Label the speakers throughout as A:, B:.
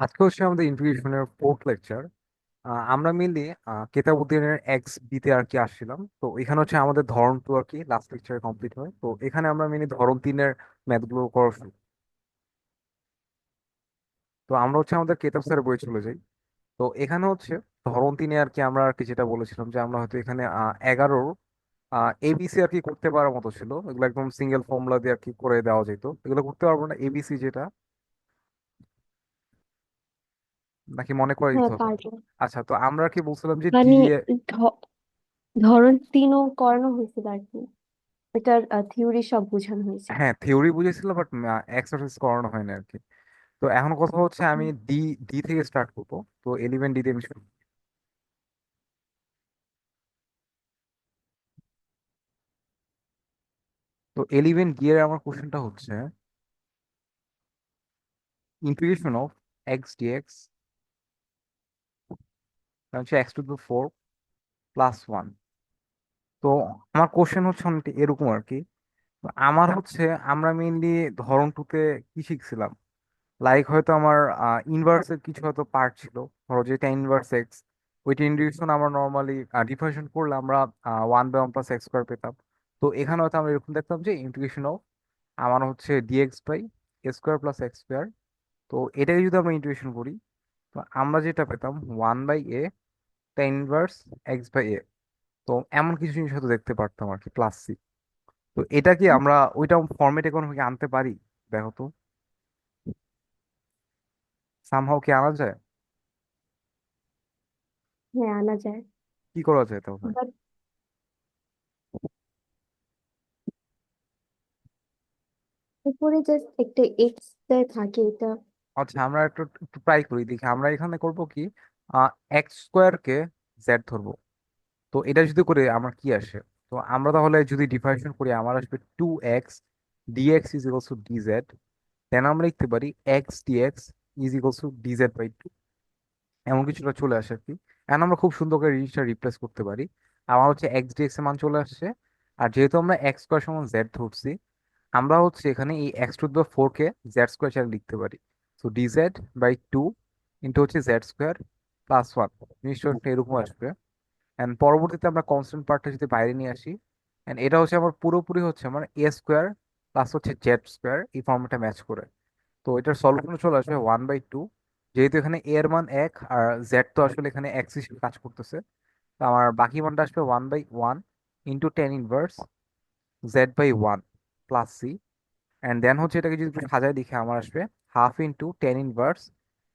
A: আজকে হচ্ছে আমাদের ইন্টিগ্রেশনের ফোর্থ লেকচার। আমরা মেনলি কেতাবুদ্দিনের এক্স বিতে আর কি আসছিলাম। তো এখানে হচ্ছে আমাদের ধরন টু আর কি লাস্ট লেকচারে কমপ্লিট হয়। তো এখানে আমরা মেনলি ধরন তিনের ম্যাথগুলো করা শুরু। তো আমরা হচ্ছে আমাদের কেতাব স্যারের বই চলে যাই। তো এখানে হচ্ছে ধরন তিনে আর কি আমরা আর কি যেটা বলেছিলাম যে আমরা হয়তো এখানে 11 এবিসি আর কি করতে পারার মতো ছিল। এগুলো একদম সিঙ্গেল ফর্মুলা দিয়ে আর কি করে দেওয়া যেত, এগুলো করতে পারবো না এবিসি যেটা, নাকি মনে করে দিতে
B: হ্যাঁ,
A: হবে?
B: পারবো।
A: আচ্ছা, তো আমরা আর কি বলছিলাম যে ডি।
B: মানে ধরন তিনও করানো হয়েছিল আর কি। এটার থিওরি সব বোঝানো হয়েছিল।
A: হ্যাঁ, থিওরি বুঝেছিল বাট এক্সারসাইজ করানো হয়নি আর কি। তো এখন কথা হচ্ছে আমি
B: হুম।
A: ডি ডি থেকে স্টার্ট করবো। তো 11 ডি তে আমি শুরু। তো 11 ডি এর আমার কোশ্চেনটা হচ্ছে ইন্টিগ্রেশন অফ এক্স ডিএক্স, হচ্ছে x⁴ প্লাস 1। তো আমার কোশ্চেন হচ্ছে অনেকটা এরকম আর কি। তো আমার হচ্ছে আমরা মেইনলি ধরন টুতে কি শিখছিলাম, লাইক হয়তো আমার ইনভার্সের কিছু হয়তো পার্ট ছিল। ধরো যে টেন ইনভার্স এক্স, ওইটা ইন্টিগ্রেশন আমরা নর্মালি ডিফারেন্সিয়েশন করলে আমরা 1/1 + x² পেতাম। তো এখানে হয়তো আমরা এরকম দেখতাম যে ইন্টিগ্রেশন অফ আমার হচ্ছে dx/a² + x²। তো এটাকে যদি আমরা ইন্টিগ্রেশন করি, তো আমরা যেটা পেতাম 1/a tan−1 x/a। তো এমন কিছু জিনিস হয়তো দেখতে পারতাম আর কি, +c। তো এটা কি আমরা ওইটা ফর্মেটে কোনো কি আনতে পারি? দেখো তো, সামহাও কি আনা যায়?
B: হ্যাঁ, আনা যায়।
A: কি করা যায় তাহলে?
B: বাট উপরে জাস্ট একটা এক্স থাকে এটা।
A: আচ্ছা, আমরা একটু একটু ট্রাই করি, দেখি আমরা এখানে করব কি, x² কে জেড ধরবো। তো এটা যদি করে আমার কি আসে, তো আমরা তাহলে যদি ডিফারেন্সিয়েশন করি আমার আসবে 2x dx = dz। দেন আমরা লিখতে পারি x dx = dz/2। এমন কিছুটা চলে আসে আর কি। এখন আমরা খুব সুন্দর করে জিনিসটা রিপ্লেস করতে পারি। আমার হচ্ছে x dx এর মান চলে আসছে। আর যেহেতু আমরা x² = z ধরছি, আমরা হচ্ছে এখানে এই x⁴কে z² হিসেবে লিখতে পারি। তো dz/2 ইন্টু হচ্ছে z² + 1, নিশ্চয়ই এরকম আসবে। এন্ড পরবর্তীতে আমরা কনস্ট্যান্ট পার্টটা যদি বাইরে নিয়ে আসি, এন্ড এটা হচ্ছে আমার পুরোপুরি হচ্ছে আমার a² প্লাস হচ্ছে z² এই ফর্মটা ম্যাচ করে। তো এটার সলিউশন চলে আসবে 1/2। যেহেতু এখানে a এর মান 1 আর z তো আসলে এখানে x হিসেবে কাজ করতেছে, তো আমার বাকি মানটা আসবে 1/1 into tan−1 z/1 plus c। And then হচ্ছে এটাকে যদি একটু সাজায় লিখে আমার আসবে half into tan−1,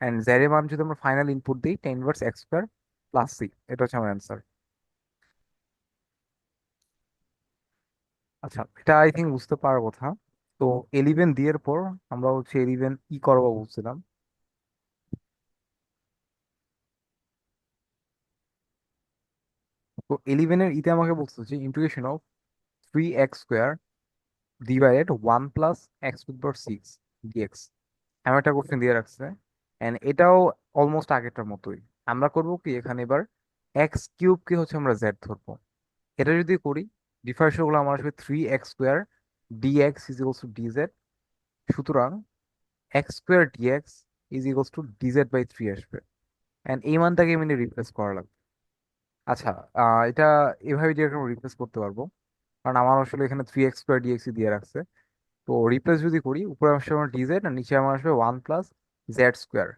A: and Z এর মান যদি আমরা ফাইনাল ইনপুট দিই tan−1 x² প্লাস সি। এটা হচ্ছে আমার অ্যান্সার। আচ্ছা, এটা আই থিঙ্ক বুঝতে পারার কথা। তো 11 দিয়ে পর আমরা হচ্ছে 11 করবো বলছিলাম। তো 11-এর আমাকে বলতে হচ্ছে integration of 3x² divided 1 + x⁴ dx. এমন একটা কোশ্চেন দিয়ে রাখছে, এন্ড এটাও অলমোস্ট আগেরটার মতোই। আমরা করব কি এখানে এবার x³ কে হচ্ছে আমরা জেড ধরবো। এটা যদি করি, ডিফারেন্সিয়াল গুলো আমার আসবে 3x² dx = dz। সুতরাং x² dx = dz/3 আসবে। এন্ড এই মানটাকে এমনি রিপ্লেস করা লাগবে। আচ্ছা, এটা এভাবে যেরকম রিপ্লেস করতে পারবো, কারণ আমার আসলে এখানে 3x² dx দিয়ে রাখছে। তো রিপ্লেস যদি করি, উপরে আসবে আমার ডিজেড আর নিচে আমার আসবে 1 + z²।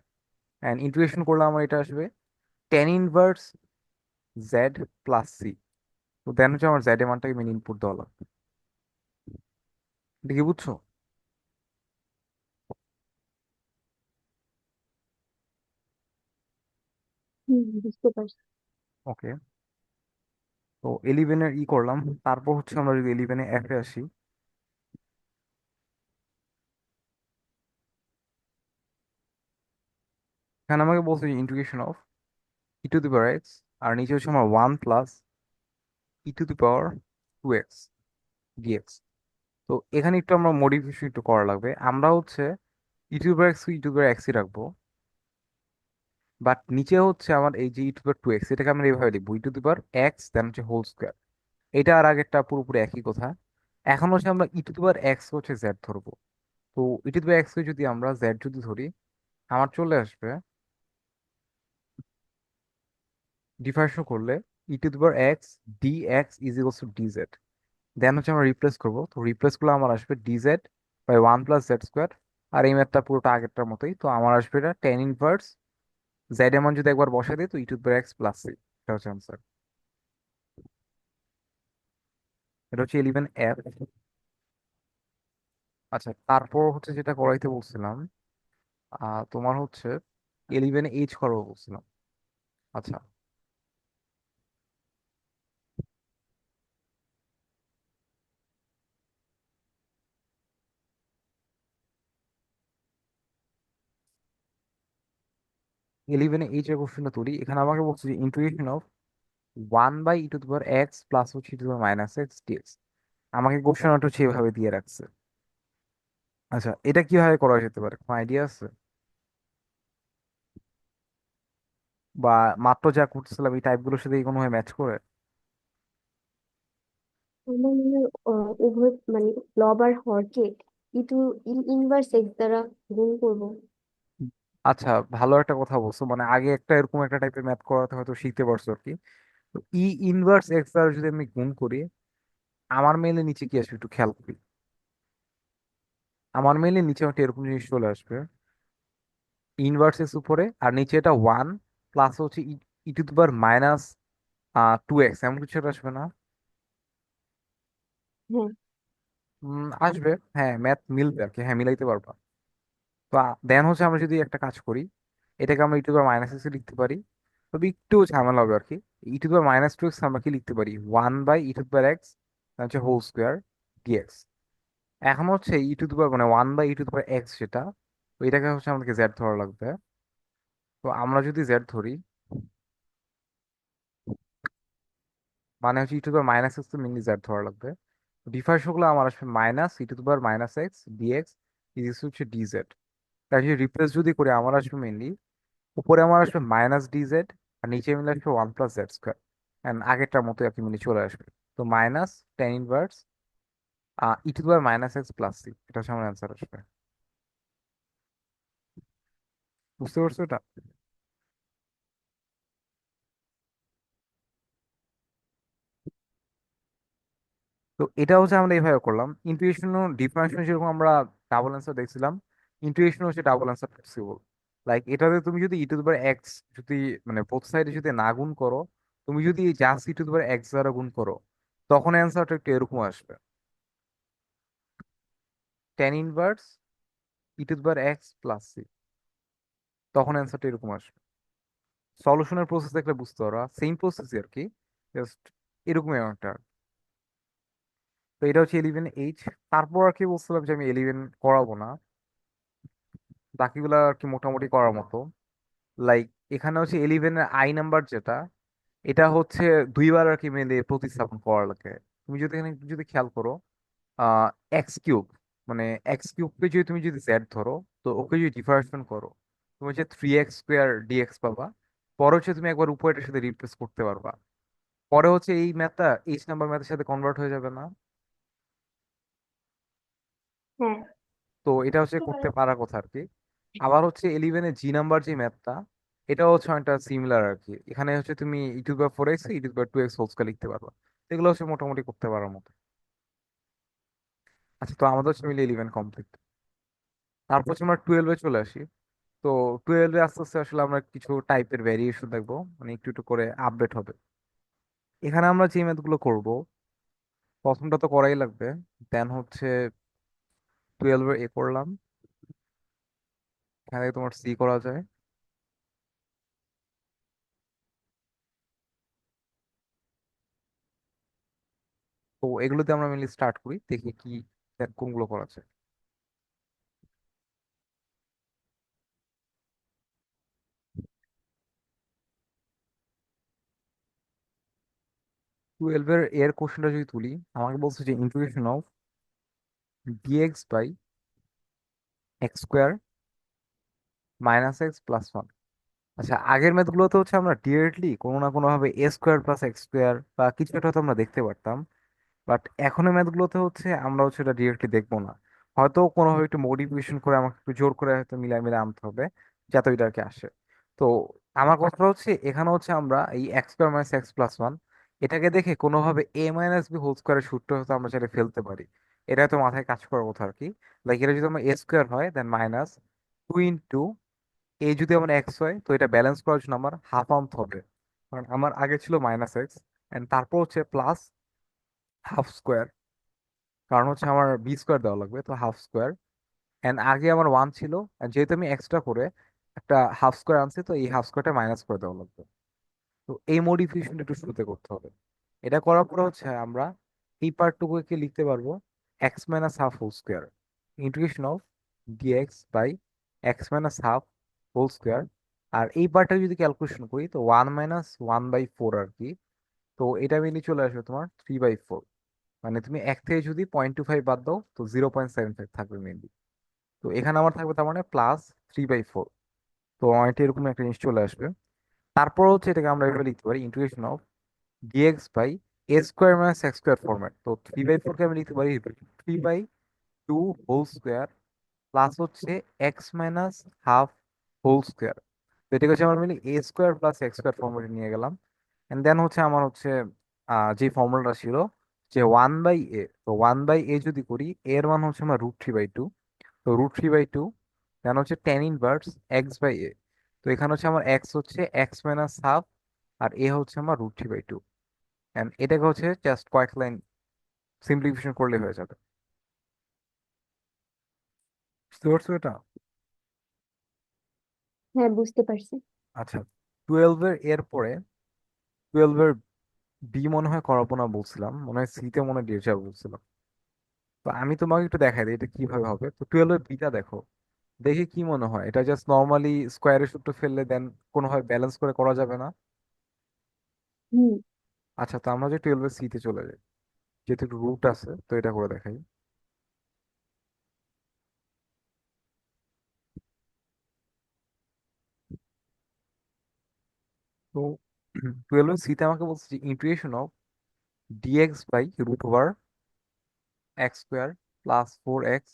A: অ্যান্ড ইন্টিগ্রেশন করলে আমার এটা আসবে tan−1 z প্লাস সি। তো দেন হচ্ছে আমার জেড এর মানটাকে মেন ইনপুট দেওয়া লাগবে। এটা কি বুঝছো?
B: বুঝতে পারছি।
A: ওকে। তো 11-এর করলাম। তারপর হচ্ছে আমরা যদি 11-এ এফে আসি, এখানে আমাকে বলছে ইন্টিগ্রেশন অফ e⁴x, আর নিচে হচ্ছে আমার 1 + e⁴2x ডিএক্স। তো এখানে একটু আমরা মডিফিকেশন একটু করা লাগবে। আমরা হচ্ছে e⁴x রাখবো, বাট নিচে হচ্ছে আমার এই যে e⁴2x এটাকে আমরা এইভাবে লিখবো e⁴x দেন হচ্ছে হোল স্কোয়ার। এটা আর আগেরটা পুরোপুরি একই কথা। এখন হচ্ছে আমরা e⁴x হচ্ছে জেড ধরবো। তো e⁴x কে যদি আমরা জেড যদি ধরি, আমার চলে আসবে ডিফারেন্সিয়েশন করলে e to the power x d x is equals to dz. Then হচ্ছে আমরা রিপ্লেস করবো, তো রিপ্লেস করলে আমার আসবে dz by one plus z square. আর এই ম্যাথটা পুরোটা আগেরটার মতোই, তো আমার আসবে এটা টেন ইনভার্স জেড এর মান যদি একবার বসাই দিই তো e to the power x plus c. এটা হচ্ছে আনসার। এটা হচ্ছে 11F। আচ্ছা, তারপর হচ্ছে যেটা করাইতে বলছিলাম, তোমার হচ্ছে 11H করাবো বলছিলাম। আচ্ছা, 11H এর কোশ্চেনটা তুলি। এখানে আমাকে বলছে যে ইন্টিগ্রেশন অফ 1/e⁻x প্লাস হচ্ছে e⁻x ডিএক্স। আমাকে কোশ্চেনটা হচ্ছে এভাবে দিয়ে রাখছে। আচ্ছা, এটা কিভাবে করা যেতে পারে, কোনো আইডিয়া আছে? বা মাত্র যা করতেছিলাম এই টাইপগুলোর সাথে কোনোভাবে ম্যাচ করে?
B: আমার মনে হয় উভয় মানে লব আর হরকে ইনভার্স এক্স দ্বারা গুণ করবো।
A: আচ্ছা, ভালো একটা কথা বলছো, মানে আগে একটা এরকম একটা টাইপের ম্যাথ করাতে হয়তো শিখতে পারছো আর কি। তো ই ইনভার্স এক্স দ্বারা যদি আমি গুণ করি, আমার মেলে নিচে কি আসবে একটু খেয়াল করি। আমার মেলে নিচে একটা এরকম জিনিস চলে আসবে, ইনভার্স এক্স উপরে আর নিচে এটা ওয়ান প্লাস হচ্ছে e to the power minus 2x, এমন কিছু একটা আসবে না?
B: হ্যাঁ।
A: আসবে, হ্যাঁ, ম্যাথ মিলবে আর কি, হ্যাঁ মিলাইতে পারবা। তো দেন হচ্ছে আমরা যদি একটা কাজ করি, এটাকে আমরা e to the power minus x লিখতে পারি, তবে একটু ঝামেলা হবে আর কি। ই টু দি পাওয়ার -2x আমরা কি লিখতে পারি, 1/e⁻x হচ্ছে হোল স্কোয়ার ডিএক্স। এখন হচ্ছে ই টু দি পাওয়ার মানে 1/e⁻x যেটা, ওইটাকে হচ্ছে আমাদেরকে জেড ধরা লাগবে। তো আমরা যদি জেড ধরি, মানে হচ্ছে e to the power -x তো মেনলি জেড ধরা লাগবে। ডিফারেন্স গুলো আমার আসবে minus e to the power -x dx is হচ্ছে ডিজেড। তাই যদি রিপ্লেস যদি করি আমার আসবে মেনলি উপরে আমার আসবে -dz আর নিচে মিলে আসবে 1 + z²। এন্ড আগেরটার মতো আর কি মিলে চলে আসবে। তো minus ten inverse e to the power -x plus c, এটা হচ্ছে আমার অ্যান্সার আসবে। বুঝতে পারছো এটা? তো এটা হচ্ছে আমরা এইভাবে করলাম। ইন্টুইশন ডিফারেন্সিয়েশন যেরকম আমরা ডাবল অ্যান্সার দেখছিলাম, ইন্টুইশন হচ্ছে ডাবল অ্যান্সার পসিবল। লাইক এটাতে তুমি যদি ই টু দি পাওয়ার এক্স যদি মানে বোথ সাইডে যদি না গুণ করো, তুমি যদি just e to the power x দ্বারা গুণ করো, তখন অ্যান্সারটা একটু এরকম আসবে, ten inverse e to the power x plus c. তখন অ্যান্সারটা এরকম আসবে। সলিউশনের প্রসেস দেখলে বুঝতে পারবা, সেম প্রসেসই আর কি, জাস্ট এরকমই একটা। তো এটা হচ্ছে 11H। তারপর আর কি বলছিলাম যে আমি 11 করাবো না, বাকিগুলো আর কি মোটামুটি করার মতো। লাইক এখানে হচ্ছে 11-এর আই নাম্বার যেটা, এটা হচ্ছে দুইবার আর কি মেলে প্রতিস্থাপন করা লাগে। তুমি যদি এখানে একটু যদি খেয়াল করো, এক্স কিউব মানে এক্স কিউবকে যদি তুমি যদি জেড ধরো, তো ওকে যদি ডিফারেন্সিয়েশন করো, তুমি হচ্ছে 3x² ডিএক্স পাবা। পরে হচ্ছে তুমি একবার উপরেটার সাথে রিপ্লেস করতে পারবা, পরে হচ্ছে এই ম্যাথটা এইচ নাম্বার ম্যাথের সাথে কনভার্ট হয়ে যাবে না?
B: হ্যাঁ।
A: তো এটা হচ্ছে করতে পারার কথা আর কি। আবার হচ্ছে 11-এ জি নাম্বার যে ম্যাথটা, এটা হচ্ছে অনেকটা সিমিলার আর কি। এখানে হচ্ছে তুমি e to the power 4x e to the power 2x whole square লিখতে পারবা। এগুলো হচ্ছে মোটামুটি করতে পারার মতো। আচ্ছা, তো আমাদের হচ্ছে মিলে 11 কমপ্লিট। তারপর হচ্ছে আমরা 12-এ চলে আসি। তো 12-এ আস্তে আস্তে আসলে আমরা কিছু টাইপের ভ্যারিয়েশন দেখবো, মানে একটু একটু করে আপডেট হবে। এখানে আমরা যে ম্যাথগুলো করব, প্রথমটা তো করাই লাগবে। দেন হচ্ছে 12-এ এ করলাম, এখানে থেকে তোমার সি করা যায়। তো এগুলোতে আমরা মেনলি স্টার্ট করি, দেখি কি কোনগুলো করা যায়। 12-এর এর কোশ্চেনটা যদি তুলি, আমাকে বলছে যে ইন্টিগ্রেশন অফ dx/x² -x + 1। আচ্ছা, আগের ম্যাথগুলোতে হচ্ছে আমরা ডিরেক্টলি কোনো না কোনো ভাবে a² + x² বা কিছু একটা হয়তো আমরা দেখতে পারতাম। বাট এখনের ম্যাথগুলোতে হচ্ছে আমরা হচ্ছে এটা ডিরেক্টলি দেখবো না, হয়তো কোনোভাবে একটু মডিফিকেশন করে আমাকে একটু জোর করে হয়তো মিলাই মিলাই আনতে হবে। যাতে ওইটা আর কি আসে। তো আমার কথা হচ্ছে এখানে হচ্ছে আমরা এই x square minus x plus one এটাকে দেখে কোনোভাবে এ মাইনাস বি হোল স্কোয়ারের সূত্র হয়তো আমরা চাইলে ফেলতে পারি। এটা তো মাথায় কাজ করার কথা আর কি। লাইক এটা যদি আমার এ স্কোয়ার হয় দেন মাইনাস টু ইন্টু এ, যদি আমার এক্স হয় তো এটা ব্যালেন্স করার জন্য আমার হাফ আনতে হবে, কারণ আমার আগে ছিল মাইনাস এক্স, এন্ড তারপর হচ্ছে প্লাস হাফ স্কোয়ার, কারণ হচ্ছে আমার বি স্কোয়ার দেওয়া লাগবে, তো হাফ স্কোয়ার। এন্ড আগে আমার ওয়ান ছিল, and যেহেতু আমি এক্সট্রা করে একটা হাফ স্কোয়ার আনছি তো এই হাফ স্কোয়ারটা মাইনাস করে দেওয়া লাগবে। তো এই মডিফিকেশন একটু শুরুতে করতে হবে। এটা করার পরে হচ্ছে আমরা এই পার্টটুকুকে লিখতে পারবো x minus half whole square integration of dx by x minus half whole square. আর এই পার্টটা যদি ক্যালকুলেশন করি তো one minus one by four আর কি। তো এটা মিলিয়ে চলে আসবে তোমার থ্রি বাই ফোর। মানে তুমি এক থেকে যদি 0.25 বাদ দাও তো 0.75 থাকবে মেনলি। তো এখানে আমার থাকবে তার মানে প্লাস থ্রি বাই ফোর। তো এটা এরকম একটা জিনিস চলে আসবে। তারপর হচ্ছে এটাকে আমরা এভাবে লিখতে পারি integration of dx by a square minus x square format. তো থ্রি বাই ফোর কে আমি লিখতে পারি three by two whole square plus হচ্ছে x minus half whole square. তো এটাকে হচ্ছে আমরা মিলি a square plus x square formula নিয়ে গেলাম। এন্ড দেন হচ্ছে আমার হচ্ছে যে ফর্মুলাটা ছিল যে ওয়ান বাই এ, তো ওয়ান বাই এ যদি করি এর মান হচ্ছে আমার রুট থ্রি বাই টু। তো root three by two then হচ্ছে ten inverse x by a. তো এখানে হচ্ছে আমার এক্স হচ্ছে এক্স মাইনাস হাফ আর এ হচ্ছে আমার root three by two. And এটাকে হচ্ছে জাস্ট কয়েক লাইন সিম্পলিফিকেশন করলে হয়ে যাবে। বুঝতে পারছো এটা?
B: হ্যাঁ, বুঝতে পারছি।
A: আচ্ছা, টুয়েলভের এর পরে টুয়েলভের বি মনে হয় করাবো না বলছিলাম, মনে হয় সিতে মনে হয় ডিরেক্ট যাবো বলছিলাম। তো আমি তোমাকে একটু দেখাই দিই এটা কিভাবে হবে। তো টুয়েলভের বিটা দেখো, দেখে কি মনে হয় এটা জাস্ট নর্মালি স্কোয়ারের সূত্র ফেললে দেন কোনোভাবে ব্যালেন্স করে করা যাবে না?
B: হুম।
A: আচ্ছা, তো আমরা যে টুয়েলভের সিতে চলে যাই, যেহেতু একটু রুট আছে তো এটা করে দেখাই। তো টুয়েলভের সিতে আমাকে বলছে যে integration of dx by root over x square plus four x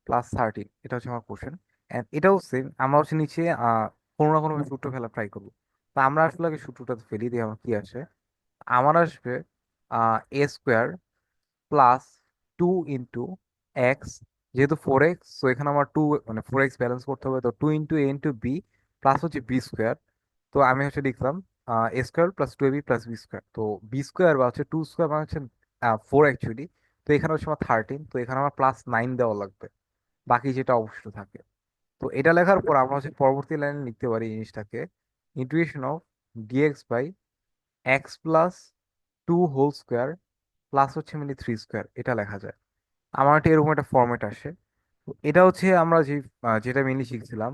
A: plus thirteen, এটা হচ্ছে আমার কোশ্চেন। এন্ড এটাও সেম, আমরা হচ্ছে নিচে কোনো না কোনো সূত্র ফেলা ট্রাই করবো। তো আমরা আসলে আগে সূত্রটা ফেলি দিয়ে আমার কি আসে। আমার আসবে a square plus two into x, যেহেতু ফোর এক্স তো এখানে আমার টু মানে ফোর এক্স ব্যালেন্স করতে হবে, তো টু ইন্টু এ ইন্টু বি প্লাস হচ্ছে বি স্কোয়ার। তো আমি হচ্ছে লিখলাম এ square plus two A B plus B square. তো বি স্কোয়ার বা হচ্ছে টু স্কোয়ার মানে হচ্ছে ফোর অ্যাকচুয়ালি। তো এখানে হচ্ছে আমার থার্টিন, তো এখানে আমার প্লাস নাইন দেওয়া লাগবে বাকি যেটা অবশিষ্ট থাকে। তো এটা লেখার পর আমরা হচ্ছে পরবর্তী লাইনে লিখতে পারি এই জিনিসটাকে integration of dx by x plus two whole square plus হচ্ছে মিলি থ্রি স্কোয়ার, এটা লেখা যায়। আমার একটা এরকম একটা ফর্মেট আসে। তো এটা হচ্ছে আমরা যে যেটা মেনলি শিখছিলাম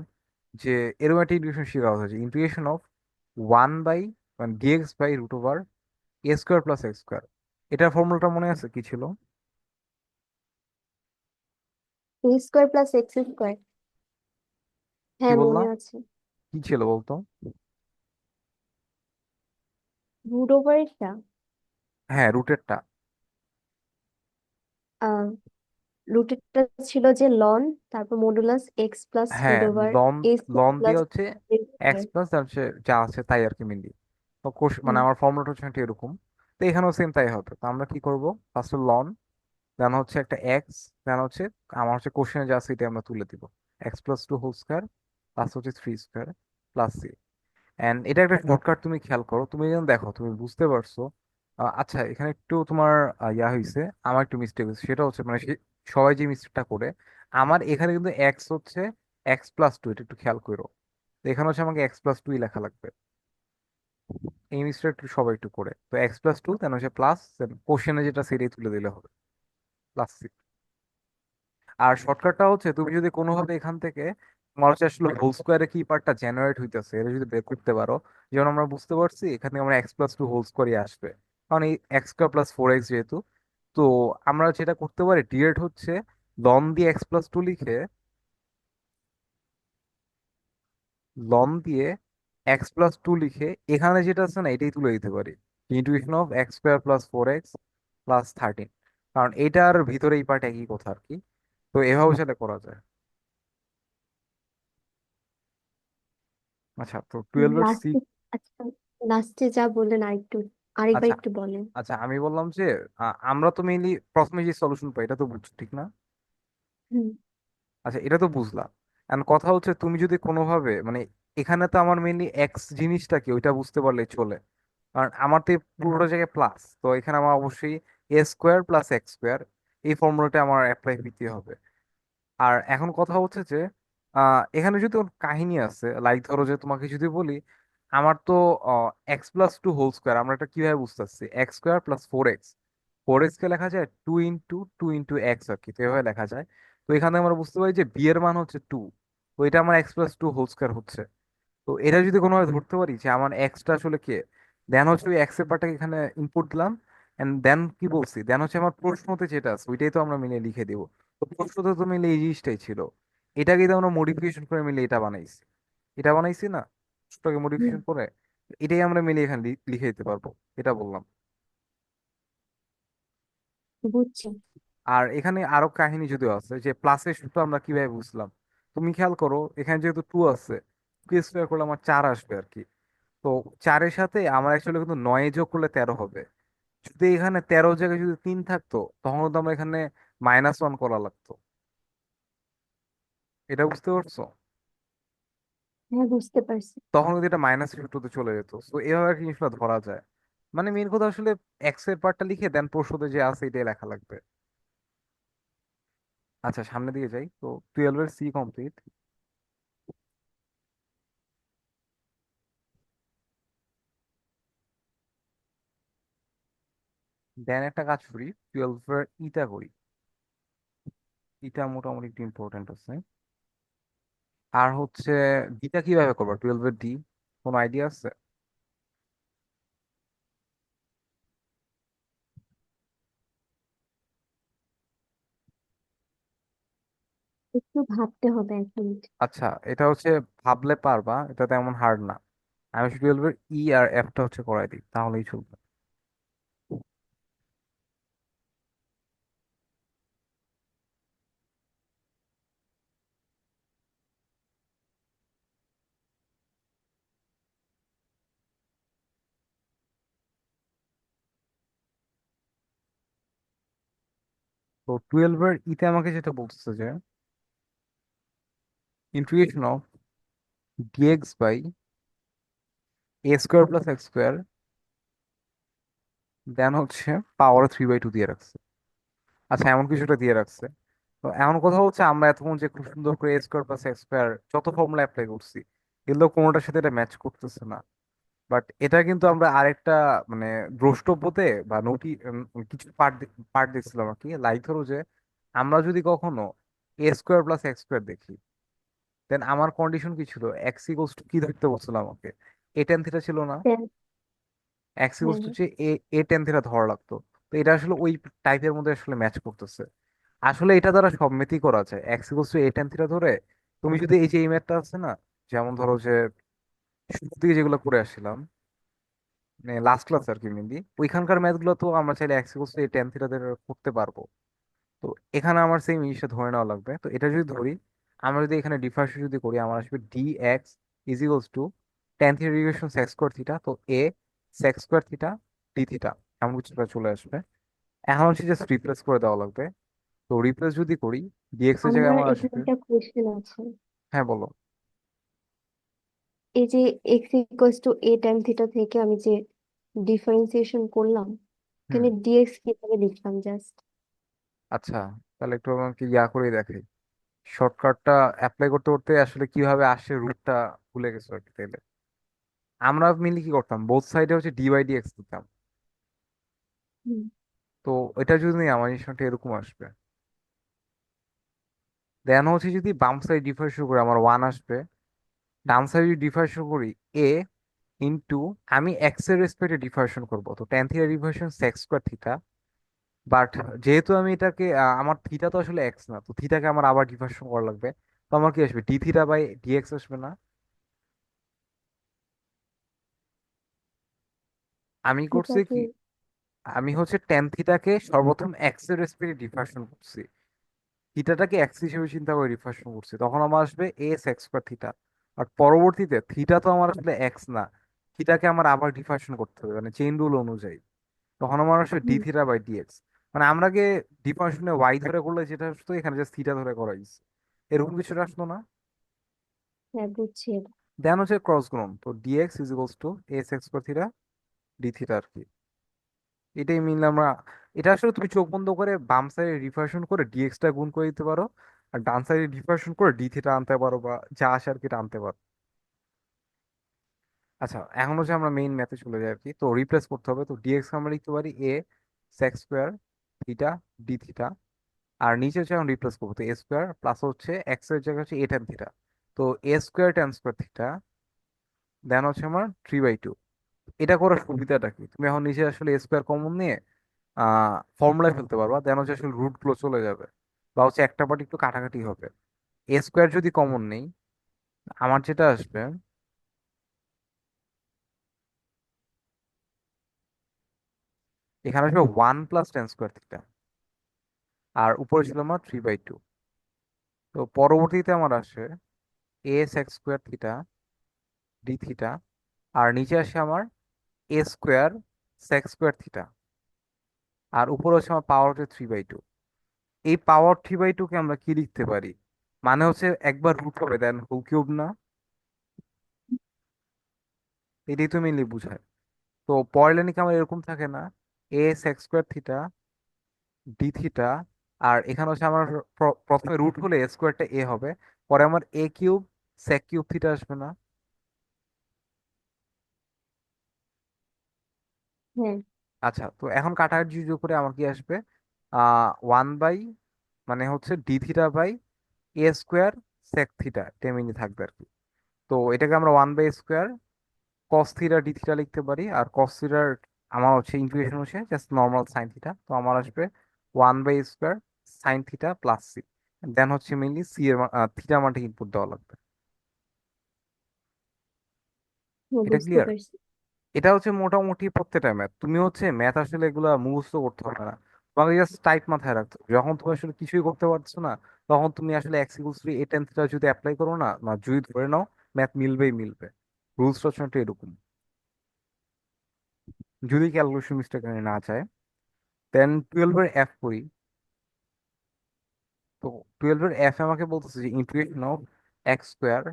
A: যে এরকম একটা ইন্টিগ্রেশন শেখা হচ্ছে ইন্টিগ্রেশন অফ ওয়ান বাই মানে dx by root over a square plus x square. এটার ফর্মুলাটা মনে আছে কি ছিল?
B: A square plus x square.
A: কি
B: হ্যাঁ, মনে
A: বললাম?
B: আছে।
A: কি ছিল বলতো?
B: রুট ওভারটা
A: হ্যাঁ, রুটেরটা।
B: রুটেরটা ছিল যে লন, তারপর মডুলাস এক্স প্লাস রুট
A: হ্যাঁ,
B: ওভার
A: লন
B: এ স্কোয়ার
A: লন দিয়ে
B: প্লাস
A: হচ্ছে এক্স প্লাস হচ্ছে যা আছে তাই আর কি মিলি। তো মানে
B: হুম।
A: আমার ফর্মুলাটা হচ্ছে একটা এরকম। তো এখানেও সেম তাই হবে। তো আমরা কি করব, ফার্স্টে লন দেন হচ্ছে একটা এক্স দেন হচ্ছে আমার হচ্ছে কোশ্চেনে যা আছে এটা আমরা তুলে দিব x plus two whole square plus হচ্ছে three square plus c. And এটা একটা শর্টকাট, তুমি খেয়াল করো, তুমি যেন দেখো তুমি বুঝতে পারছো। আচ্ছা, এখানে একটু তোমার ইয়া হয়েছে, আমার একটু মিস্টেক হয়েছে, সেটা হচ্ছে মানে সবাই যে মিস্টেকটা করে আমার এখানে কিন্তু এক্স হচ্ছে এক্স প্লাস টু, এটা একটু খেয়াল করো। তো এখানে হচ্ছে আমাকে এক্স প্লাস টুই লেখা লাগবে। এই মিস্টেক একটু সবাই একটু করে, তো এক্স প্লাস টু দেন হচ্ছে প্লাস দেন কোশ্চেনে যেটা সেটাই তুলে দিলে হবে প্লাস। আর শর্টকাটটা হচ্ছে তুমি যদি কোনোভাবে এখান থেকে তোমার হচ্ছে আসলে হোল স্কোয়ারে কি পার্টটা জেনারেট হইতেছে এটা যদি বের করতে পারো, যেমন আমরা বুঝতে পারছি এখানে আমরা এক্স প্লাস টু হোল স্কোয়ারই আসবে, কারণ এই x square plus four x যেহেতু। তো আমরা যেটা করতে পারি ডিরেক্ট হচ্ছে লন দিয়ে এক্স প্লাস টু লিখে লন দিয়ে এক্স প্লাস টু লিখে এখানে যেটা আছে না এটাই তুলে দিতে পারি integration of x square plus four x plus thirteen, কারণ এটার ভিতরে এই পার্ট একই কথা আর কি। তো এভাবে সেটা করা যায়। আচ্ছা, তো 12 এর সি।
B: লাস্টে, আচ্ছা, লাস্টে যা বললেন আরেকবার
A: আচ্ছা
B: একটু বলেন।
A: আচ্ছা, আমি বললাম যে আমরা তো মেইনলি প্রথমে যে সলিউশন পাই এটা তো বুঝছো ঠিক না?
B: হুম।
A: আচ্ছা, এটা তো বুঝলাম। এখন কথা হচ্ছে তুমি যদি কোনোভাবে মানে এখানে তো আমার মেইনলি এক্স জিনিসটা কি ওইটা বুঝতে পারলে চলে। কারণ আমার তো এই পুরোটা জায়গায় প্লাস, তো এখানে আমার অবশ্যই এ স্কোয়ার প্লাস এক্স স্কোয়ার এই ফর্মুলাটা আমার অ্যাপ্লাই দিতে হবে। আর এখন কথা হচ্ছে যে এখানে যদি ওর কাহিনী আছে, লাইক ধরো যে তোমাকে যদি বলি আমার তো x+2 হোল স্কোয়ার, আমরা এটা কিভাবে বুঝতে পারছি, x square plus 4x। 4x কে লেখা যায় 2 ইন্টু 2 ইন্টু এক্স আর কি, তো এভাবে লেখা যায়। তো এখানে আমরা বুঝতে পারি যে বি এর মান হচ্ছে 2, তো এটা আমার x+2 হোল স্কোয়ার হচ্ছে। তো এটা যদি কোনোভাবে ধরতে পারি যে আমার এক্সটা আসলে কে, দেন হচ্ছে ওই এক্স এর পার্টটাকে এখানে ইনপুট দিলাম, এন্ড দেন কি বলছি, দেন হচ্ছে আমার প্রশ্নতে যেটা আছে ওইটাই তো আমরা মিলে লিখে দিব। তো প্রশ্নতে তো মিলে এই জিনিসটাই ছিল, এটাকে তো আমরা মডিফিকেশন করে মিলে এটা বানাইছি। এটা বানাইছি না, প্রশ্নটাকে
B: হুম,
A: মডিফিকেশন করে এটাই আমরা মিলে এখানে লিখে দিতে পারবো, এটা বললাম।
B: বুঝছি।
A: আর এখানে আরো কাহিনী যদিও আছে যে প্লাসের সূত্র আমরা কিভাবে বুঝলাম, তুমি খেয়াল করো এখানে যেহেতু 2 আছে, 2 স্কোয়ার করলে আমার 4 আসবে আর কি। তো 4-এর সাথে আমার অ্যাকচুয়ালি কিন্তু 9 যোগ করলে 13 হবে। যদি এখানে 13 জায়গায় যদি 3 থাকতো তখন তো আমরা এখানে -1 করা লাগতো। এটা বুঝতে পারছো?
B: হ্যাঁ, বুঝতে পারছি।
A: তখন যদি এটা মাইনাস সূত্রতে চলে যেত, তো এভাবে আর কি জিনিসটা ধরা যায়। মানে মেন কথা আসলে এক্স এর পার্টটা লিখে দেন প্রশ্নতে যে আছে এটাই লেখা লাগবে। আচ্ছা, সামনের দিকে যাই। তো 12 এর সি কমপ্লিট। দেন একটা কাজ করি, 12 এর ইটা করি। ইটা মোটামুটি একটু ইম্পর্টেন্ট আছে। আর হচ্ছে ডিটা কিভাবে করবো, 12 এর ডি কোনো আইডিয়া আছে?
B: একটু ভাবতে হবে 1 মিনিট।
A: আচ্ছা, এটা হচ্ছে ভাবলে পারবা, এটা তেমন হার্ড না। আমি শুধু 12 এর ই আর এফটা হচ্ছে করাই দিই তাহলেই চলবে। তো 12 এর ইতে আমাকে যেটা বলতেছে যে integration of dx by a square plus x square, then হচ্ছে পাওয়ার 3/2 দিয়ে রাখছে। আচ্ছা, এমন কিছুটা দিয়ে রাখছে। তো এমন কথা হচ্ছে আমরা এতক্ষণ যে খুব সুন্দর করে এ স্কোয়ার প্লাস এক্স স্কোয়ার যত ফর্মুলা অ্যাপ্লাই করছি, এগুলো কোনোটার সাথে এটা ম্যাচ করতেছে না। বাট এটা কিন্তু আমরা আরেকটা মানে দ্রষ্টব্যতে বা কিছু পার্ট দেখছিলাম আর কি, লাইক ধরো যে আমরা যদি কখনো এ স্কোয়ার প্লাস এক্স স্কোয়ার দেখি, দেন আমার কন্ডিশন কি ছিল, এক্স ইকুয়ালস টু কি ধরতে বলছিল আমাকে, এ টেন থিটা ছিল না?
B: হ্যাঁ,
A: এক্স
B: হ্যাঁ,
A: ইকুয়ালস টু
B: হ্যাঁ।
A: যে এ এ টেন থিটা ধরা লাগতো। তো এটা আসলে ওই টাইপের মধ্যে আসলে ম্যাচ করতেছে। আসলে এটা দ্বারা সবমিতি করা যায়, x equals to A tan theta ধরে তুমি যদি এই যে এই ম্যাথটা আছে না, যেমন ধরো যে শুরু থেকে যেগুলো করে আসছিলাম মানে লাস্ট ক্লাস আর কি মেনলি, ওইখানকার ম্যাথ গুলো তো আমরা চাইলে x equals to A tan theta ধরে করতে পারবো। তো এখানে আমার সেম জিনিসটা ধরে নেওয়া লাগবে। তো এটা যদি ধরি, আমরা যদি এখানে ডিফারেন্সিয়েট যদি করি, আমার আসবে d x is equals to tan theta division sec square theta, তো a sec square theta d theta এমন কিছুটা চলে আসবে। এখন হচ্ছে জাস্ট রিপ্লেস করে দেওয়া লাগবে। তো রিপ্লেস যদি করি, ডিএক্স এর জায়গায়
B: আমার
A: আমার
B: এখানে
A: আসবে।
B: একটা কোয়েশ্চেন আছে।
A: হ্যাঁ বলো।
B: এই যে x equals to A tan theta থেকে আমি যে ডিফারেন্সিয়েশন করলাম,
A: হুম।
B: এখানে ডিএক্স কিভাবে লিখলাম জাস্ট?
A: আচ্ছা, তাহলে একটু আমাকে করে দেখাই। শর্টকাটটা অ্যাপ্লাই করতে করতে আসলে কিভাবে আসে রুটটা ভুলে গেছো আর কি। তাইলে আমরা মিলি কি করতাম, বোথ সাইডে হচ্ছে ডি বাই ডি এক্স দিতাম। তো এটা যদি নিই, আমার জিনিসটা এরকম আসবে। দেন হচ্ছে যদি বাম সাইড ডিফার শুরু করি আমার 1 আসবে। ডান সাইড যদি ডিফার শুরু করি এ ইন্টু, আমি এক্স এর রেসপেক্টে ডিফারেশন করবো, তো tan theta differentiation sec square theta. But যেহেতু আমি এটাকে আমার থিটা তো আসলে এক্স না, তো থিটাকে আমার আবার ডিফারেশন করা লাগবে। তো আমার কি আসবে, d theta by d x আসবে না? আমি করছি কি,
B: থিটাকে
A: আমি হচ্ছে টেন থিটাকে সর্বপ্রথম এক্স এর রেসপেক্টে ডিফারেশন করছি, থিটাটাকে এক্স হিসেবে চিন্তা করে ডিফারেশন করছি, তখন আমার আসবে এ সেক্স স্কোয়ার থিটা। আর পরবর্তীতে থিটা তো আমার আসলে এক্স না, থিটাকে আমার আবার ডিফারেন্সিয়েশন করতে হবে মানে চেইন রুল অনুযায়ী। তখন আমার আসলে d
B: hmm.
A: Theta by dx, মানে আমরা আগে ডিফারেন্সিয়েশনে ওয়াই ধরে করলে যেটা আসতো এখানে জাস্ট থিটা ধরে করা হয়েছে, এরকম কিছুটা আসলো না।
B: হ্যাঁ, বুঝছি এটা।
A: দেন হচ্ছে ক্রস গুণন, তো dx is equals to s x square theta d theta আর কি। এটাই মিললে আমরা, এটা আসলে তুমি চোখ বন্ধ করে বাম সাইডে রিফ্রাকশন করে ডিএক্স টা গুণ করে দিতে পারো, আর ডান সাইডে রিফ্রাকশন করে ডি থিটা আনতে পারো, বা যা আসে আর কি এটা আনতে পারো। আচ্ছা, এখন হচ্ছে আমরা মেইন ম্যাথে চলে যাই আর কি। তো রিপ্লেস করতে হবে, তো ডিএক্স আমরা লিখতে পারি a sec square theta d theta. আর নিচে হচ্ছে এখন রিপ্লেস করবো, তো এ স্কোয়ার প্লাস হচ্ছে এক্স এর জায়গায় হচ্ছে এ ট্যান থিটা, তো a square tan square theta. Then হচ্ছে আমার 3/2। এটা করার সুবিধাটা কি, তুমি এখন নিচে আসলে এ স্কোয়ার কমন নিয়ে ফর্মুলায় ফেলতে পারবা, দেন হচ্ছে আসলে রুট গুলো চলে যাবে, বা হচ্ছে একটা পার্ট একটু কাটাকাটি হবে। এ স্কোয়ার যদি কমন নেই, আমার যেটা আসবে, এখানে আসবে 1 + tan² থিটা, আর উপরে ছিল আমার 3/2। তো পরবর্তীতে আমার আসে a sec square theta d theta, আর নিচে আসে আমার a square sec square theta, আর উপরে হচ্ছে আমার পাওয়ার হচ্ছে 3/2। এই পাওয়ার 3/2 কে আমরা কি লিখতে পারি, মানে হচ্ছে একবার রুট হবে দেন হোল কিউব না, এটাই তো মেনলি বুঝায়। তো পরের লাইনে কি আমার এরকম থাকে না, a sec square theta d theta, আর এখানে হচ্ছে আমার প্রথমে রুট হলে এ স্কোয়ারটা এ হবে, পরে আমার এ কিউব সেক কিউব থিটা আসবে না।
B: হ্যাঁ।
A: আচ্ছা, তো এখন কাটাকাটি যোগ করে আমার কি আসবে, 1 বাই, মানে হচ্ছে d theta by a square sec theta টেমিনি থাকবে আর কি। তো এটাকে আমরা 1/² কস থিটা ডি থিটা লিখতে পারি, আর কস থিটার আমার হচ্ছে ইন্টিগ্রেশন হচ্ছে জাস্ট নর্মাল সাইন থিটা, তো আমার আসবে 1/² সাইন থিটা প্লাস সি। দেন হচ্ছে মেনলি সি এর থিটা মানটা ইনপুট দেওয়া লাগবে।
B: হ্যাঁ,
A: এটা
B: বুঝতে
A: ক্লিয়ার?
B: পারছি।
A: এটা হচ্ছে মোটামুটি প্রত্যেকটা ম্যাথ, তুমি হচ্ছে ম্যাথ আসলে এগুলা মুখস্থ করতে হবে না, তোমাকে জাস্ট টাইপ মাথায় রাখতে হবে। যখন তুমি আসলে কিছুই করতে পারছো না, তখন তুমি আসলে x equals to A tan theta যদি অ্যাপ্লাই করো না, না যদি ধরে নাও ম্যাথ মিলবেই মিলবে। রুলসটা হচ্ছে এরকম, যদি ক্যালকুলেশন মিস্টেক না চায়। দেন 12 এর এফ করি, তো 12 এর এফ আমাকে বলতেছে যে integration of x square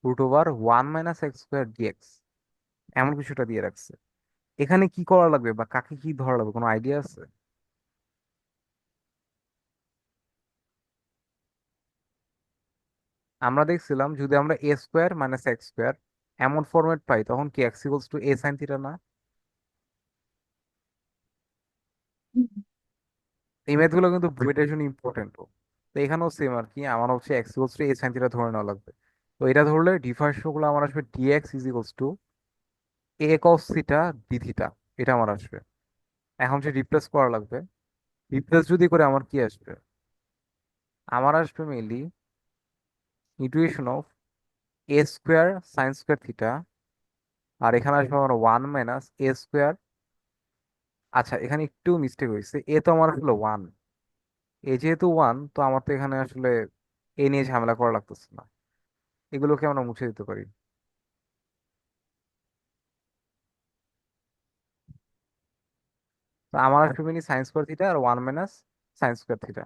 A: root over 1 - x² dx, এমন কিছুটা দিয়ে রাখছে। এখানে কি করা লাগবে বা কাকে কি ধরা লাগবে, কোনো আইডিয়া আছে? আমরা দেখছিলাম যদি আমরা এ স্কোয়ার মাইনাস এক্স স্কোয়ার এমন ফরম্যাট পাই, তখন কি x equals to A sine theta না?
B: হুম।
A: এই ম্যাথগুলো কিন্তু বুয়েটের জন্য ইম্পর্টেন্ট। তো এখানেও সেম আর কি, আমার হচ্ছে x equals to A sine theta ধরে নেওয়া লাগবে। তো এটা ধরলে ডিফারেন্স গুলো আমার আসবে dx is equals to a cos theta d theta, এটা আমার আসবে। এখন যে রিপ্লেস করা লাগবে, রিপ্লেস যদি করে আমার কি আসবে, আমার আসবে mainly integration of a square sine square theta, আর এখানে আসবে আমার 1 - এ স্কোয়ার। আচ্ছা, এখানে একটু মিস্টেক হয়েছে, এ তো আমার আসলে 1, এ যেহেতু 1, তো আমার তো এখানে আসলে এ নিয়ে ঝামেলা করা লাগতেছে না, এগুলোকে আমরা মুছে দিতে পারি। তো আমার আসবে মেনলি সাইন স্কোয়ার থিটা আর 1 - sine square theta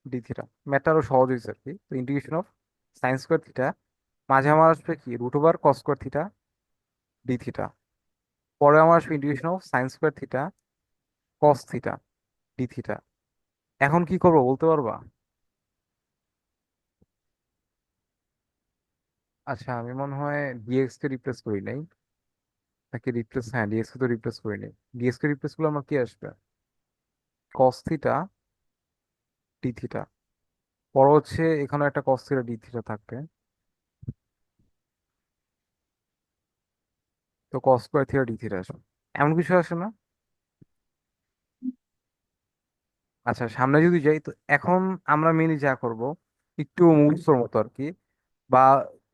A: d theta. ম্যাথটা আরো সহজ হয়েছে আর কি। তো integration of sine square theta, মাঝে আমার আসবে কি root over cos square theta d theta, পরে আমার আসবে integration of sine square theta cos theta d theta. এখন কি করবো বলতে পারবা? আচ্ছা, আমি মনে হয় ডিএক্স কে রিপ্লেস করি নাই, নাকি রিপ্লেস, হ্যাঁ ডিএক্স কে তো রিপ্লেস করি নাই। ডিএক্স কে রিপ্লেস করলে আমার কি আসবে, কস থিটা ডি থিটা, পর হচ্ছে এখানে একটা কস থিটা ডি থিটা থাকবে, তো কস স্কোয়ার থিটা ডি থিটা আসবে। এমন কিছু আসে না? আচ্ছা, সামনে যদি যাই, তো এখন আমরা মেনলি যা করব একটু মুখস্থর মতো আর কি, বা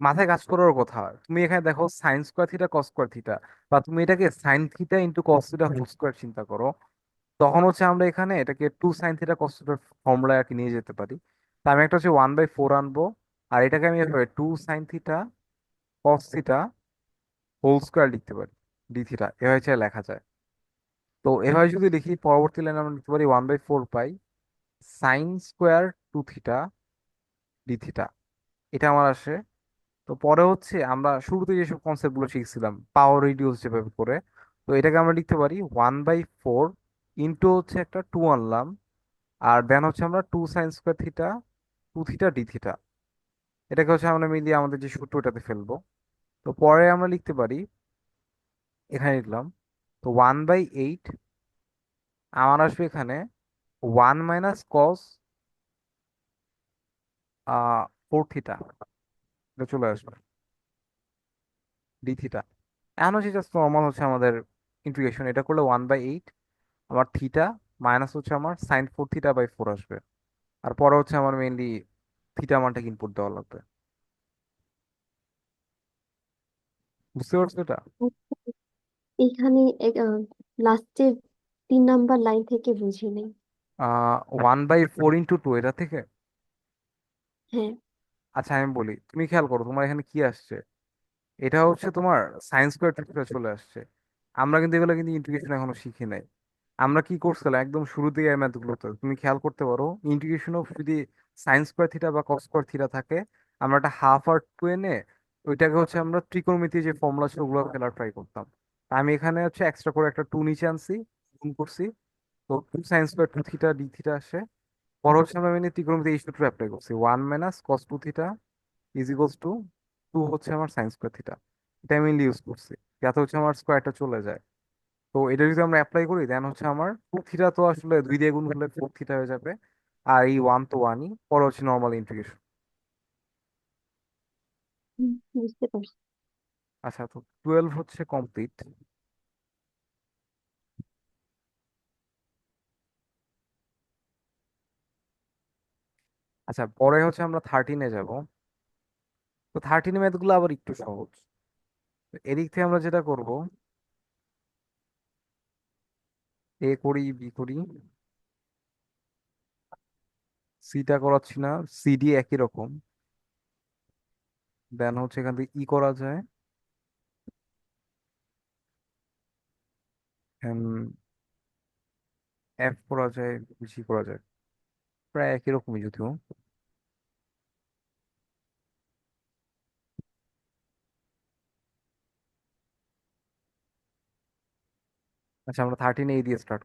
A: মাথায় কাজ করার কথা। তুমি এখানে দেখো sine square theta cos square theta, বা তুমি এটাকে sine theta into cos theta whole square চিন্তা করো, তখন হচ্ছে আমরা এখানে এটাকে 2 sin থিটা কস থিটার ফর্মুলায় আর কি নিয়ে যেতে পারি। তা আমি একটা হচ্ছে 1/4 আনবো, আর এটাকে আমি এভাবে 2 sin theta cos theta whole square লিখতে পারি, ডি থিটা এভাবে চাইলে লেখা যায়। তো এভাবে যদি লিখি, পরবর্তী লাইনে আমরা লিখতে পারি 1/4 pi sine square 2 theta d theta. এটা আমার আসে। তো পরে হচ্ছে আমরা শুরুতে যেসব কনসেপ্ট গুলো শিখছিলাম পাওয়ার রিডিউস যেভাবে করে, তো এটাকে আমরা লিখতে পারি 1/4 ইন্টু হচ্ছে একটা 2 আনলাম, আর দেন হচ্ছে আমরা 2 sin² theta 2 theta d theta, এটাকে হচ্ছে আমরা মিলিয়ে আমাদের যে সূত্র ওটাতে ফেলবো। তো পরে আমরা লিখতে পারি, এখানে লিখলাম, তো 1/8 আমার আসবে এখানে 1 - cos 4 থিটা, এটা চলে আসবে ডি থিটা। এখন হচ্ছে জাস্ট নর্মাল হচ্ছে আমাদের ইন্টিগ্রেশন, এটা করলে 1/8 আমার থিটা মাইনাস হচ্ছে আমার sin 4 থিটা/4 আসবে। আর পরে হচ্ছে আমার মেইনলি থিটা মানটাকে ইনপুট দেওয়া লাগবে। বুঝতে পারছো এটা?
B: এখানে লাস্টের 3 নাম্বার লাইন থেকে বুঝি নেই।
A: 1/4 × 2 এটা থেকে।
B: হ্যাঁ।
A: আচ্ছা আমি বলি, তুমি খেয়াল করো তোমার এখানে কি আসছে। এটা হচ্ছে তোমার sin² থিটা চলে আসছে। আমরা কিন্তু এগুলো কিন্তু ইন্টিগ্রেশন এখনো শিখি নাই। আমরা কি করছিলাম একদম শুরুতে এই ম্যাথগুলোতে তুমি খেয়াল করতে পারো, ইন্টিগ্রেশন অফ যদি sin² থিটা বা cos² থিটা থাকে, আমরা একটা হাফ আর টু এনে ওইটাকে হচ্ছে আমরা ত্রিকোণমিতি যে ফর্মুলা ছিল ওগুলো ফেলার ট্রাই করতাম। তা আমি এখানে হচ্ছে এক্সট্রা করে একটা টু নিচে আনছি, গুণ করছি। তো 2 sin² 2 থিটা ডি থিটা আসে। পর হচ্ছে আমরা মেনে ত্রিকোণমিতি এই সূত্র অ্যাপ্লাই করছি, 1 - cos 2 theta is equals two 2 হচ্ছে আমার sin²থিটা। এটা আমি ইউজ করছি যাতে হচ্ছে আমার স্কোয়ারটা চলে যায়। তো এটা যদি আমরা অ্যাপ্লাই করি দেন হচ্ছে আমার 2 থিটা তো আসলে 2 দিয়ে গুণ করলে 4 থিটা হয়ে যাবে। আর এই ওয়ান তো ওয়ানই, পরে হচ্ছে নর্মাল ইন্টিগ্রেশন।
B: বুঝতে পারছি।
A: আচ্ছা, তো 12 হচ্ছে কমপ্লিট। আচ্ছা, পরে হচ্ছে আমরা 13-এ যাব। তো 13 ম্যাথগুলো আবার একটু সহজ। তো এদিক থেকে আমরা যেটা করব, এ করি বি করি, সিটা করাচ্ছি না, সিডি একই রকম। দেন হচ্ছে এখান থেকে ই করা যায়, এফ করা যায়, জি করা যায়, প্রায় একই রকমই যদিও। আচ্ছা, আমরা 13-এ দিয়ে স্টার্ট।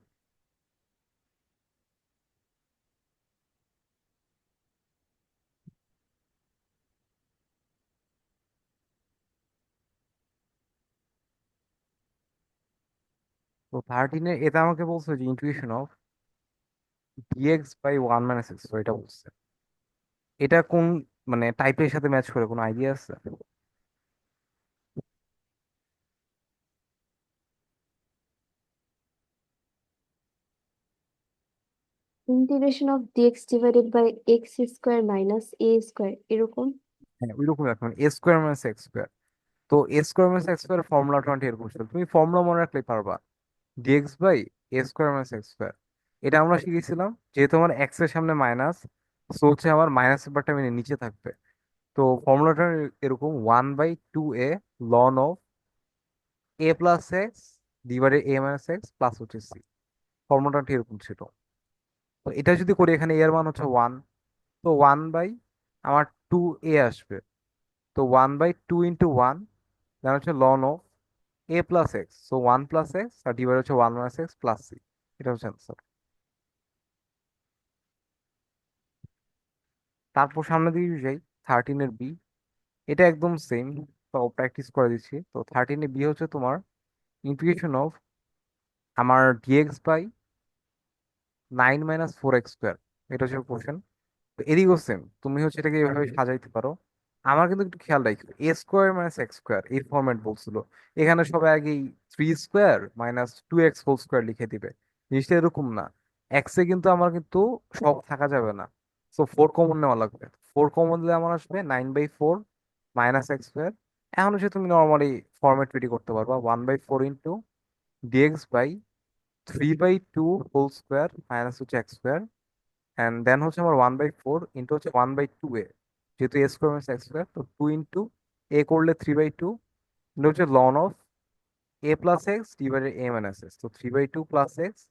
A: তো 13-এ এটা আমাকে বলছে যে ইন্টিগ্রেশন অফ dx/1 - x, তো এটা বলছে। এটা কোন মানে টাইপের সাথে ম্যাচ করে, কোনো আইডিয়া আছে?
B: Integration of dx divided by x square minus a square এরকম।
A: হ্যাঁ, ওইরকম এখন a² - x²। তো a² - x² ফর্মুলাটা এরকম ছিল, তুমি ফর্মুলা মনে রাখলেই পারবা, dx/a² - x²। এটা আমরা শিখেছিলাম যেহেতু আমার এক্স এর সামনে মাইনাস, সো হচ্ছে আমার মাইনাস ব্যাপারটা মানে নিচে থাকবে। তো ফর্মুলাটা এরকম 1/2a ln of a+x divided a - x plus হচ্ছে c। ফর্মুলাটা এরকম ছিল। তো এটা যদি করি, এখানে এর মান হচ্ছে 1, তো 1/আমার 2a আসবে। তো 1/2 × 1 দেন হচ্ছে ln of a+x, so 1+x আর ডিভাইড হচ্ছে 1 - x প্লাস c। এটা হচ্ছে অ্যান্সার। তারপর সামনে দিকে যাই, 13-এর বি। এটা একদম সেম, তো প্র্যাকটিস করে দিচ্ছি। তো 13-এ বি হচ্ছে তোমার ইন্টিগ্রেশন অফ আমার dx/9 - 4 x²। এটা হচ্ছে কোশ্চেন। তো এদিকেও সেম, তুমি হচ্ছে এটাকে এভাবে সাজাইতে পারো। আমার কিন্তু একটু খেয়াল রাখো, a² - x² এই ফরম্যাট বলছিল, এখানে সবাই আগেই 3² - 2x² লিখে দিবে। জিনিসটা এরকম না। এক্সে কিন্তু আমার কিন্তু সব থাকা যাবে না, সো 4 কমন নেওয়া লাগবে। 4 কমন দিলে আমার আসবে 9/4 - x²। এখন হচ্ছে তুমি নর্মালি ফরম্যাট রেডি করতে পারবা, 1/4 into dx/3/2 whole square minus হচ্ছে x²। অ্যান্ড দেন হচ্ছে আমার 1/4 ইন্টু হচ্ছে 1/2a যেহেতু a square minus x square, তো 2 এ করলে 3/2, এটা হচ্ছে ln of a plus x divided a minus x, তো 3/2 প্লাস এক্স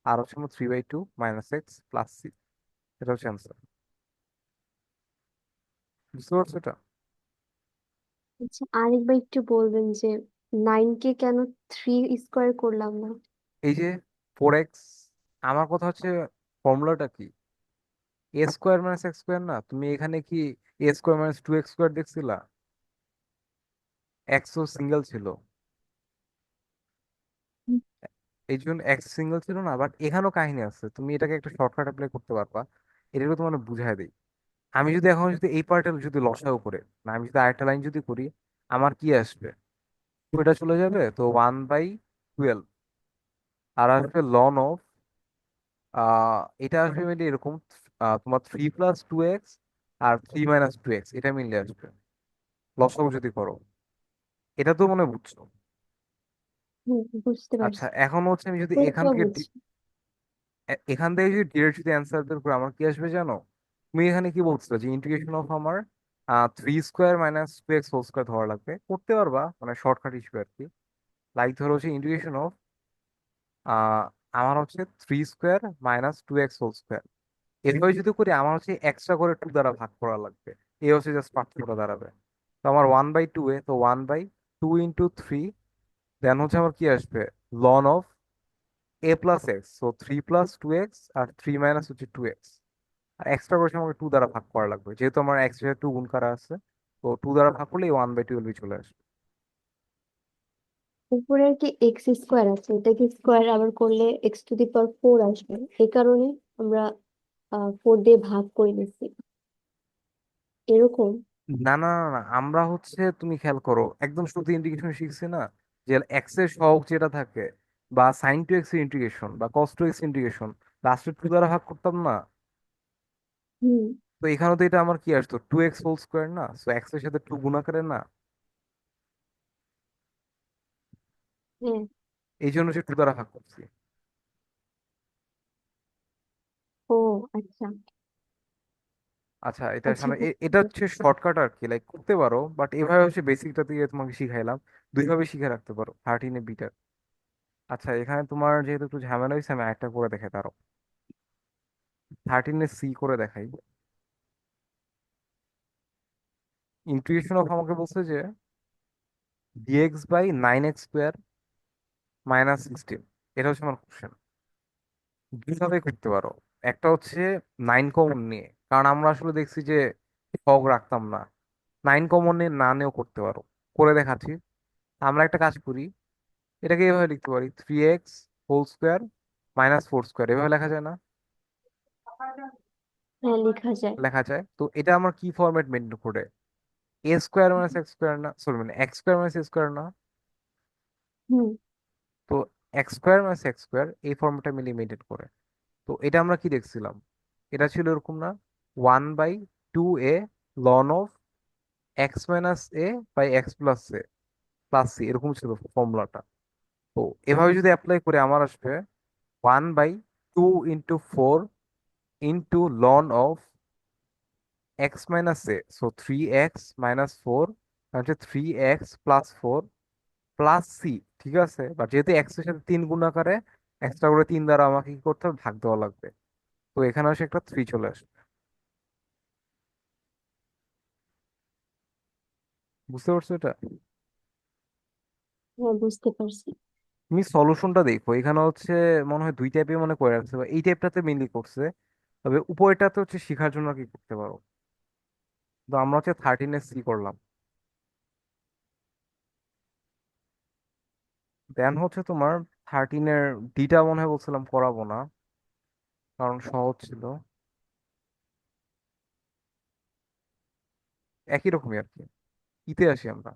A: আর হচ্ছে 3/2 মাইনাস এক্স প্লাস সি। এটা হচ্ছে অ্যান্সার। বুঝতে পারছো এটা?
B: আচ্ছা, আরেকবার একটু বলবেন যে 9 কে কেন 3 স্কোয়ার করলাম না?
A: এই যে 4x, আমার কথা হচ্ছে ফর্মুলাটা কি, a square minus x square না, তুমি এখানে কি a square minus 2x square দেখছিলা? এক্স ও সিঙ্গেল ছিল,
B: হুম।
A: এই জন্য এক্স সিঙ্গেল ছিল না, বাট এখানেও কাহিনী আছে, তুমি এটাকে একটা শর্টকাট অ্যাপ্লাই করতে পারবা। এটাকে তোমার বুঝাই দিই। আমি যদি এখন যদি এই পার্টের যদি লসাগু করে, না আমি যদি আরেকটা লাইন যদি করি, আমার কি আসবে, এটা চলে যাবে, তো 1/12, আর আসবে লন অফ, এটা আসবে মেনলি এরকম, তোমার 3 + 2x আর 3 - 2x, এটা মিললে আসবে লসাগু যদি করো। এটা তো মনে হয় বুঝছো।
B: বুঝতে
A: আচ্ছা,
B: পারছি।
A: এখন হচ্ছে আমি যদি এখান
B: এটাও
A: থেকে
B: বুঝছি।
A: এখান থেকে যদি ডিরেক্ট যদি অ্যান্সার বের করে আমার কি আসবে জানো? তুমি এখানে কি বলছো যে ইন্টিগ্রেশন অফ আমার 3² - 2x হোল স্কোয়ার ধরা লাগবে, করতে পারবা, মানে শর্টকাট হিসেবে আর কি। লাইক ধরো হচ্ছে ইন্টিগ্রেশন অফ আমার হচ্ছে 3² - 2x হোল স্কোয়ার, এভাবে যদি করি আমার হচ্ছে এক্সট্রা করে 2 দ্বারা ভাগ করা লাগবে। এই হচ্ছে জাস্ট পার্থক্যটা দাঁড়াবে। তো আমার 1/2 এ, তো 1/2 × 3, দেন হচ্ছে আমার কি আসবে, ln of a plus x, তো 3 + 2x আর 3 - 2x, আর এক্সট্রা করে আমাকে 2 দ্বারা ভাগ করা লাগবে, যেহেতু আমার এক্স এর 2 গুণ করা আছে, তো 2 দ্বারা ভাগ করলে 1/12 চলে আসবে।
B: উপরে আর কি x² আছে, এটাকে স্কোয়ার আবার করলে x⁴ আসবে। এই কারণে আমরা 4 দিয়ে ভাগ করে নিচ্ছি, এরকম।
A: না না না না, আমরা হচ্ছে তুমি খেয়াল করো, একদম শুধু ইন্টিগ্রেশন শিখছি না, যে এক্স এর সহগ যেটা থাকে, বা sin2x এর ইন্টিগ্রেশন বা cos2x ইন্টিগ্রেশন, লাস্টে 2 দ্বারা ভাগ করতাম না।
B: হুম।
A: তো এখানে তো এটা আমার কি আসতো, 2x হোল স্কোয়ার না, সো এক্স এর সাথে 2 গুণাকারে না,
B: হ্যাঁ।
A: এই জন্য সে 2 দ্বারা ভাগ করছি।
B: ও আচ্ছা।
A: আচ্ছা, এটা
B: আচ্ছা,
A: সামনে এটা
B: বুঝতে
A: হচ্ছে
B: পারছি।
A: শর্টকাট আর কি, লাইক করতে পারো, বাট এভাবে হচ্ছে বেসিকটা দিয়ে তোমাকে শিখাইলাম, দুইভাবে শিখে রাখতে পারো 13 এ বিটার। আচ্ছা, এখানে তোমার যেহেতু একটু ঝামেলা হয়েছে, আমি একটা করে দেখাই তারও, 13 এ করে দেখাই। ইন্টিগ্রেশন অফ আমাকে বলছে যে dx/9x² - 16, এটা হচ্ছে আমার কোশ্চেন। দুইভাবে করতে পারো, একটা হচ্ছে 9 কমন নিয়ে, কারণ আমরা আসলে দেখছি যে ফগ রাখতাম না, 9 কমন নিয়ে না নিয়েও করতে পারো, করে দেখাচ্ছি। আমরা একটা কাজ করি, এটাকে এভাবে লিখতে পারি, 3x হোল স্কোয়ার - 4 স্কোয়ার, এভাবে লেখা যায় না?
B: হ্যাঁ, লেখা যায়।
A: লেখা যায়, তো এটা আমার কি ফরম্যাট মেনটেন করে, a² - x² না, সরি মানে x² - a² না,
B: হুম।
A: তো x² - x² এই ফর্মটা মিলিয়ে মেনটেন করে। তো এটা আমরা কি দেখছিলাম, এটা ছিল এরকম না, 1/2a ln of x - a/x + a + c, এরকম ছিল ফর্মুলাটা। তো এভাবে যদি অ্যাপ্লাই করে আমার আসবে 1/2 × 4 x - a, সো 3x - 4, হচ্ছে 3x + 4 প্লাস সি। ঠিক আছে, বা যেহেতু এক্স এর সাথে 3 গুণ আকারে, এক্সট্রা করে 3 দ্বারা আমাকে কি করতে হবে, ভাগ দেওয়া লাগবে, তো এখানে আসে একটা 3 চলে আসবে। বুঝতে পারছো এটা?
B: হ্যাঁ, বুঝতে পারছি।
A: তুমি সলিউশনটা দেখো, এখানে হচ্ছে মনে হয় দুই টাইপের মনে করে রাখছে, বা এই টাইপটাতে মেনলি করছে, তবে উপরেটাতে হচ্ছে শেখার জন্য কি করতে পারো। তো আমরা হচ্ছে 13 করলাম, দেন হচ্ছে তোমার 13 ডিটা মনে হয় বলছিলাম করাবো না, কারণ সহজ ছিল, একই রকমই আর কি। ইতে আসি আমরা,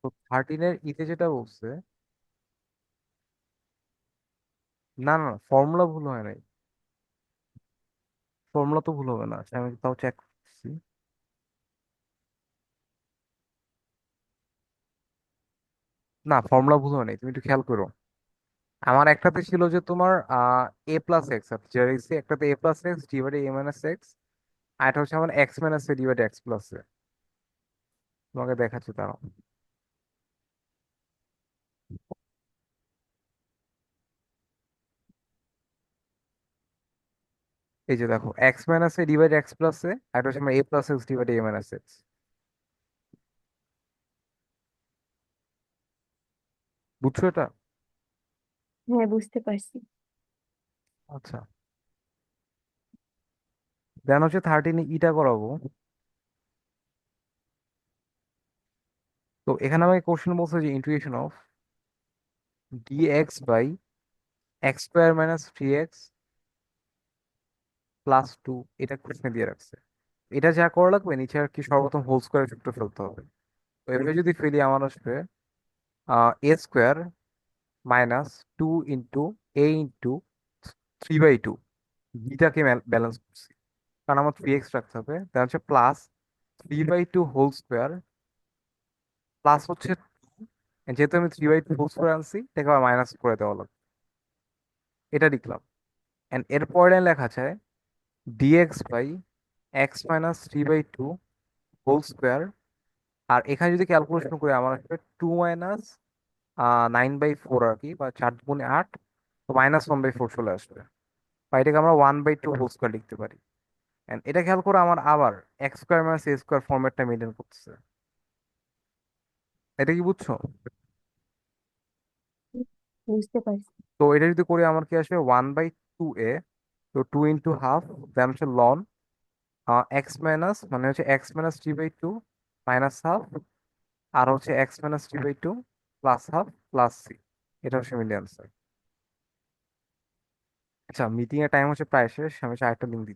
A: তো 13 ইতে যেটা বলছে, না না, ফর্মুলা ভুল হয় নাই, ফর্মুলা তো ভুল হবে না, আচ্ছা, আমি তাও চেক করছি। না, ফর্মুলা ভুল হয় নাই, তুমি একটু খেয়াল করো। আমার একটাতে ছিল যে তোমার এ প্লাস এক্স, একটাতে এ প্লাস এক্স ডিভাইড এ মাইনাস এক্স, আর এটা হচ্ছে আমার এক্স মাইনাস এ ডিভাইড এক্স প্লাস এ। তোমাকে দেখাচ্ছি তারা। এই যে দেখো, এক্স মাইনাস এ ডিভাইড এক্স প্লাস এ, আর এটা হচ্ছে আমার এ প্লাস এক্স ডিভাইড এ মাইনাস এক্স। বুঝছো এটা?
B: হ্যাঁ, বুঝতে পারছি।
A: আচ্ছা, দেন হচ্ছে 13 ইটা করাবো। তো এখানে আমাকে কোশ্চেন বলছে যে integration of dx by x square minus 3x plus 2, এটা কোশ্চেনে দিয়ে রাখছে। এটা যা করা লাগবে নিচে আর কি সর্বপ্রথম হোল স্কোয়ার সূত্র ফেলতে হবে। তো এভাবে যদি ফেলি আমার আসবে a square minus 2 A into 3/2, বিটাকে balance করছি কারণ আমার 3x রাখতে হবে, তার হচ্ছে প্লাস 3/2 হোল স্কোয়ার, প্লাস হচ্ছে 2, যেহেতু আমি 3/2 হোল স্কোয়ার আনছি এটাকে আবার মাইনাস করে দেওয়া লাগবে। এটা লিখলাম। এন্ড এর পরের লাইন লেখা আছে dx by x minus 3/2 whole square. আর এখানে যদি ক্যালকুলেশন করি আমার আসবে 2 - 9/4 আর কি, বা 4 × 8, তো -1/4 চলে আসবে। বা এটাকে আমরা 1/2 হোল স্কোয়ার লিখতে পারি। And এটা খেয়াল করে আমার আবার x square minus a square ফর্মেটটা maintain করতেছে। এটা কি বুঝছো?
B: বুঝতে পারছি।
A: তো এটা যদি করি আমার কি আসবে 1/2a, তো 2 × 1/2, দেন হচ্ছে লন এক্স মাইনাস, মানে হচ্ছে x - 3/2 মাইনাস হাফ, আর হচ্ছে x - 3/2 plus half plus c. এটা হচ্ছে মিলি আনসার। আচ্ছা, মিটিং এর টাইম হচ্ছে প্রায় শেষ, আমি আরেকটা লিঙ্ক